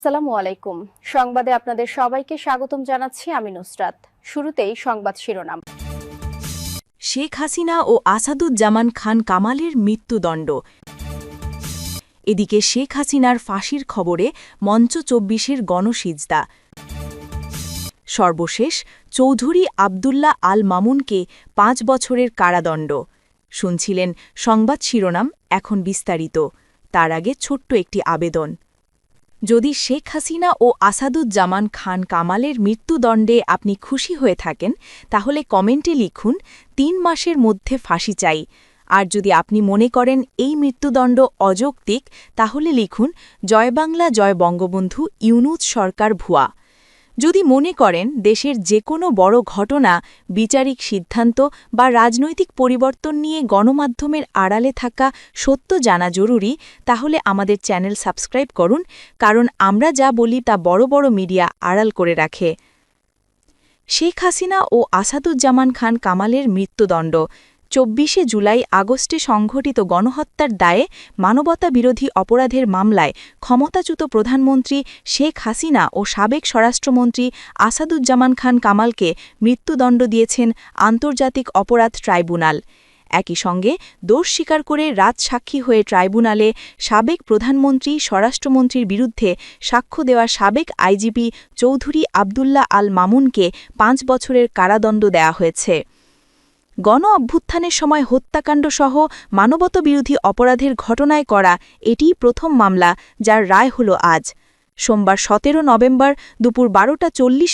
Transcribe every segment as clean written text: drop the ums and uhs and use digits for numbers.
আসসালামু আলাইকুম। সংবাদে আপনাদের সবাইকে স্বাগতম জানাচ্ছি আমি নুসরাত। শুরুতেই সংবাদ শিরোনাম। শেখ হাসিনা ও আসাদুজ্জামান খান কামালের মৃত্যুদণ্ড। এদিকে শেখ হাসিনার ফাঁসির খবরে মঞ্চ ২৪-এর গণসিজদা। সর্বশেষ চৌধুরী আবদুল্লাহ আল মামুনকে ৫ বছরের কারাদণ্ড। শুনছিলেন সংবাদ শিরোনাম, এখন বিস্তারিত। তার আগে ছোট্ট একটি আবেদন। যদি শেখ হাসিনা ও আসাদুজ্জামান খান কামালের মৃত্যুদণ্ডে আপনি খুশি হয়ে থাকেন, তাহলে কমেন্টে লিখুন ৩ মাসের মধ্যে ফাঁসি চাই। আর যদি আপনি মনে করেন এই মৃত্যুদণ্ড অযৌক্তিক, তাহলে লিখুন জয় বাংলা জয় বঙ্গবন্ধু, ইউনূস সরকার ভুয়া। যদি মনে করেন দেশের যে কোনো বড় ঘটনা, বিচারিক সিদ্ধান্ত বা রাজনৈতিক পরিবর্তন নিয়ে গণমাধ্যমের আড়ালে থাকা সত্য জানা জরুরি, তাহলে আমাদের চ্যানেল সাবস্ক্রাইব করুন, কারণ আমরা যা বলি তা বড় বড় মিডিয়া আড়াল করে রাখে। শেখ হাসিনা ও আসাদুজ্জামান খান কামালের মৃত্যুদণ্ড। ২৪শে জুলাই আগস্টে সংঘটিত গণহত্যার দায়ে মানবতাবিরোধী অপরাধের মামলায় ক্ষমতাচ্যুত প্রধানমন্ত্রী শেখ হাসিনা ও সাবেক স্বরাষ্ট্রমন্ত্রী আসাদুজ্জামান খান কামালকে মৃত্যুদণ্ড দিয়েছেন আন্তর্জাতিক অপরাধ ট্রাইব্যুনাল। একই সঙ্গে দোষ স্বীকার করে রাজসাক্ষী হয়ে ট্রাইব্যুনালে সাবেক প্রধানমন্ত্রী স্বরাষ্ট্রমন্ত্রীর বিরুদ্ধে সাক্ষ্য দেওয়া সাবেক আইজিপি চৌধুরী আবদুল্লাহ আল মামুনকে ৫ বছরের কারাদণ্ড দেওয়া হয়েছে। গণ অভ্যুত্থানের সময় হত্যাকাণ্ডসহ মানবতাবিরোধী অপরাধের ঘটনায় করা এটিই প্রথম মামলা, যার রায় হল আজ সোমবার ১৭ নভেম্বর দুপুর ১২টা ৪০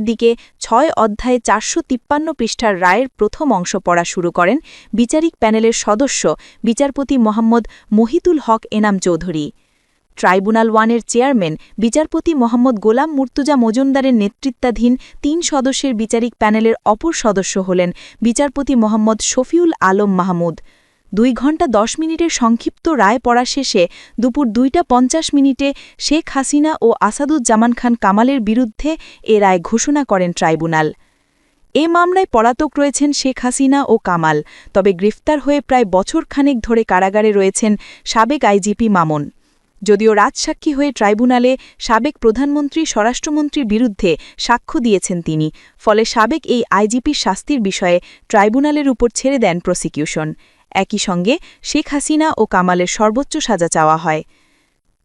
দিকে ৬ অধ্যায়ে ৪৫৩ পৃষ্ঠার রায়ের প্রথম অংশ পড়া শুরু করেন বিচারিক প্যানেলের সদস্য বিচারপতি মোহাম্মদ মহিতুল হক এনাম চৌধুরী। ট্রাইব্যুনাল 1-এর চেয়ারম্যান বিচারপতি মোহাম্মদ গোলাম মুর্তুজা মজুমদারের নেতৃত্বাধীন ৩ সদস্যের বিচারিক প্যানেলের অপর সদস্য হলেন বিচারপতি মোহাম্মদ শফিউল আলম মাহমুদ। ২ ঘণ্টা ১০ মিনিটের সংক্ষিপ্ত রায় পড়া শেষে দুপুর ২টা ৫০ মিনিটে শেখ হাসিনা ও আসাদুজ্জামান খান কামালের বিরুদ্ধে এ রায় ঘোষণা করেন ট্রাইব্যুনাল। এ মামলায় পলাতক রয়েছেন শেখ হাসিনা ও কামাল, তবে গ্রেফতার হয়ে প্রায় বছরখানেক ধরে কারাগারে রয়েছেন সাবেক আইজিপি মামুন। যদিও রাজসাক্ষী হয়ে ট্রাইব্যুনালে সাবেক প্রধানমন্ত্রী স্বরাষ্ট্রমন্ত্রীর বিরুদ্ধে সাক্ষ্য দিয়েছেন তিনি, ফলে সাবেক এই আইজিপির শাস্তির বিষয়ে ট্রাইব্যুনালের উপর ছেড়ে দেন প্রসিকিউশন। একই সঙ্গে শেখ হাসিনা ও কামালের সর্বোচ্চ সাজা চাওয়া হয়।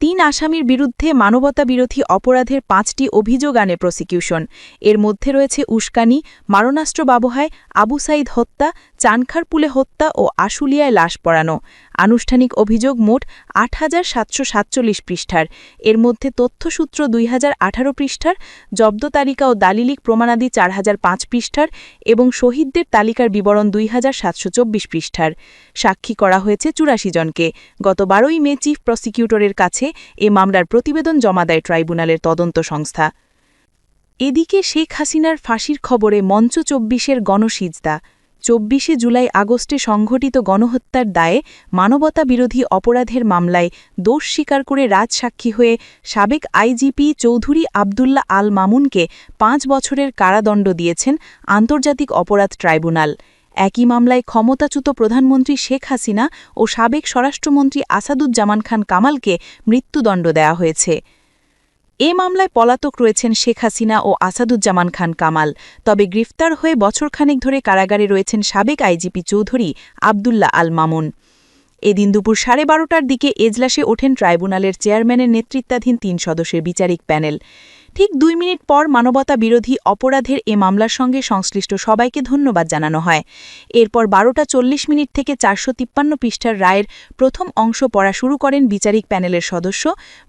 ৩ আসামির বিরুদ্ধে মানবতাবিরোধী অপরাধের ৫টি অভিযোগ আনে প্রসিকিউশন। এর মধ্যে রয়েছে উস্কানি, মারণাস্ত্র ব্যবহার, আবু সাইদ হত্যা, চানখারপুলে হত্যা ও আশুলিয়ায় লাশ পড়ানো। আনুষ্ঠানিক অভিযোগ মোট ৮৭৪৭ পৃষ্ঠার। এর মধ্যে তথ্যসূত্র ২০১৮ পৃষ্ঠার, জব্দ তালিকা ও দালিলিক প্রমাণাদি ৪০০৫ পৃষ্ঠার এবং শহীদদের তালিকার বিবরণ ২৭২৪ পৃষ্ঠার। সাক্ষী করা হয়েছে ৮৪ জনকে। গত ১২ই মে চিফ প্রসিকিউটরের কাছে এ মামলার প্রতিবেদন জমা দেয় ট্রাইব্যুনালের তদন্ত সংস্থা। এদিকে শেখ হাসিনার ফাঁসির খবরে মঞ্চ ২৪-এর গণসিজদা। ২৪শে জুলাই আগস্টে সংঘটিত গণহত্যার দায়ে মানবতাবিরোধী অপরাধের মামলায় দোষ স্বীকার করে রাজসাক্ষী হয়ে সাবেক আইজিপি চৌধুরী আবদুল্লাহ আল মামুনকে ৫ বছরের কারাদণ্ড দিয়েছেন আন্তর্জাতিক অপরাধ ট্রাইব্যুনাল। একই মামলায় ক্ষমতাচ্যুত প্রধানমন্ত্রী শেখ হাসিনা ও সাবেক স্বরাষ্ট্রমন্ত্রী আসাদুজ্জামান খান কামালকে মৃত্যুদণ্ড দেওয়া হয়েছে। এ মামলায় পলাতক রয়েছেন শেখ হাসিনা ও আসাদুজ্জামান খান কামাল, তবে গ্রেফতার হয়ে বছরখানেক ধরে কারাগারে রয়েছেন সাবেক আইজিপি চৌধুরী আবদুল্লাহ আল মামুন। এদিন দুপুর ১২:৩০ দিকে এজলাসে ওঠেন ট্রাইব্যুনালের চেয়ারম্যানের নেতৃত্বাধীন ৩ সদস্যের বিচারিক প্যানেল। ঠিক ২ মিনিট পর মানবতাবিরোধী অপরাধের এ মামলার সঙ্গে সংশ্লিষ্ট সবাইকে ধন্যবাদ জানানো হয়। এরপর ১২টা ৪০ থেকে ৪৫৩ পৃষ্ঠার রায়ের প্রথম অংশ পড়া শুরু করেন বিচারিক প্যানেলের সদস্য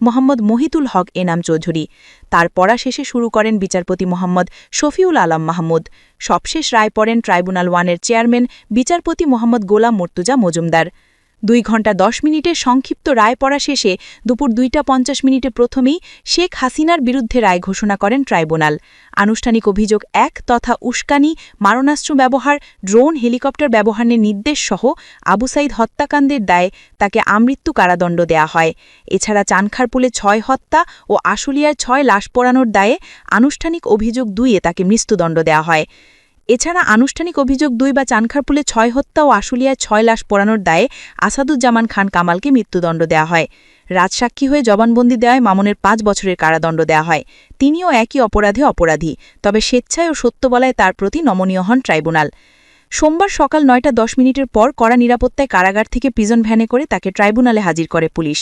মোহাম্মদ মহিতুল হক এনাম চৌধুরী। তার পড়া শেষে শুরু করেন বিচারপতি মোহাম্মদ শফিউল আলম মাহমুদ। সবশেষ রায় পড়েন ট্রাইব্যুনাল 1-এর চেয়ারম্যান বিচারপতি মোহাম্মদ গোলাম মুর্তুজা মজুমদার। ২ ঘণ্টা ১০ মিনিটের সংক্ষিপ্ত রায় পড়া শেষে দুপুর ২টা ৫০ প্রথমেই শেখ হাসিনার বিরুদ্ধে রায় ঘোষণা করেন ট্রাইব্যুনাল। আনুষ্ঠানিক অভিযোগ ১ তথা উস্কানি, মারণাস্ত্র ব্যবহার, ড্রোন, হেলিকপ্টার ব্যবহারের নির্দেশসহ আবু সাইদ হত্যাকাণ্ডের দায়ে তাকে আমৃত্যু কারাদণ্ড দেয়া হয়। এছাড়া চানখারপুলে ৬ হত্যা ও আশুলিয়ার ৬ লাশ পোড়ানোর দায়ে আনুষ্ঠানিক অভিযোগ ২-এ তাকে মৃত্যুদণ্ড দেয়া হয়। এছাড়া আনুষ্ঠানিক অভিযোগ ২ বা চানখারপুলে ৬ হত্যা ও আশুলিয়ায় ৬ লাশ পোড়ানোর দায়ে আসাদুজ্জামান খান কামালকে মৃত্যুদণ্ড দেয়া হয়। রাজসাক্ষী হয়ে জবানবন্দি দেওয়ায় মামুনের 5 বছরের কারাদণ্ড দেওয়া হয়। তিনিও একই অপরাধে অপরাধী, তবে স্বেচ্ছায় ও সত্য বলায় তার প্রতি নমনীয় হন ট্রাইব্যুনাল। সোমবার সকাল 9:10 পর কড়া নিরাপত্তায় কারাগার থেকে প্রিজন ভ্যানে করে তাকে ট্রাইব্যুনালে হাজির করে পুলিশ।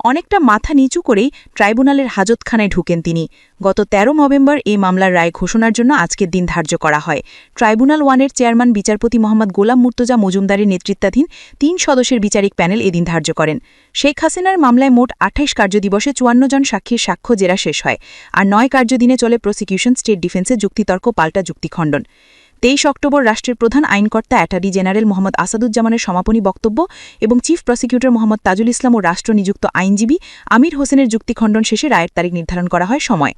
অনেকটা মাথা নিচু করেই ট্রাইব্যুনালের হাজতখানায় ঢুকেন তিনি। গত 13 নভেম্বর এই মামলার রায় ঘোষণার জন্য আজকের দিন ধার্য করা হয়। ট্রাইব্যুনাল 1-এর চেয়ারম্যান বিচারপতি মোহাম্মদ গোলাম মুর্তজা মজুমদারের নেতৃত্বাধীন 3 সদস্যের বিচারিক প্যানেল এদিন ধার্য করেন। শেখ হাসিনার মামলায় মোট 28 কার্যদিবসে 54 জন সাক্ষীর সাক্ষ্য জেরা শেষ হয়, আর 9 কার্যদিনে চলে প্রসিকিউশন স্টেট ডিফেন্সের যুক্তিতর্ক পাল্টা যুক্তিখণ্ডন। 23 অক্টোবর রাষ্ট্রের প্রধান আইনকর্তা অ্যাটর্নি জেনারেল মোহাম্মদ আসাদুজ্জামানের সমাপনী বক্তব্য এবং চিফ প্রসিকিউটর মোহাম্মদ তাজুল ইসলাম ও রাষ্ট্র নিযুক্ত আইনজীবী আমির হোসেনের যুক্তিখণ্ডন শেষে রায়ের তারিখ নির্ধারণ করা হয় সময়।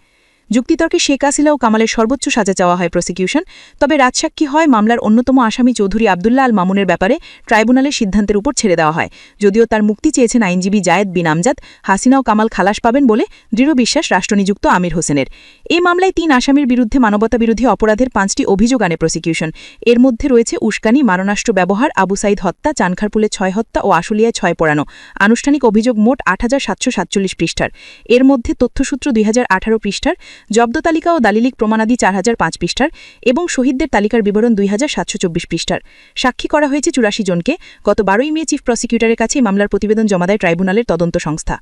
যুক্তিতর্কে শেখ হাসিনা ও কামালের সর্বোচ্চ সাজা চাওয়া হয় প্রসিকিউশন, তবে রাজসাক্ষী হয় মামলার অন্যতম আসামি চৌধুরী আবদুল্লাহ আল মামুনের ব্যাপারে ট্রাইব্যুনালের সিদ্ধান্তের উপর ছেড়ে দেওয়া হয়। যদিও তার মুক্তি চেয়েছেন আইনজীবী জায়েদ বিন আমজাদ, হাসিনা ও কামাল খালাস পাবেন বলে দৃঢ় বিশ্বাস রাষ্ট্রনিযুক্ত আমির হোসেনের। এই মামলায় 3 আসামির বিরুদ্ধে মানবতাবিরোধী অপরাধের 5টি অভিযোগ আনে প্রসিকিউশন। এর মধ্যে রয়েছে উস্কানি, মারণাস্ত্র ব্যবহার, আবু সাইদ হত্যা, চানখারপুলে 6 হত্যা ও আশুলিয়ায় 6 পোড়ানো। আনুষ্ঠানিক অভিযোগ মোট 8747 পৃষ্ঠার। এর মধ্যে তথ্যসূত্র 2018 পৃষ্ঠার, জব্দ তালিকা ও দালিলিক প্রমাণাদি 4005 পৃষ্ঠার এবং শহীদদের তালিকার বিবরণ 2724 পৃষ্ঠার। সাক্ষী করা হয়েছে 84 জনকে। গত 12 মে চিফ প্রসিকিউটরের কাছে মামলার প্রতিবেদন জমা দেয় ট্রাইব্যুনালের তদন্ত সংস্থা।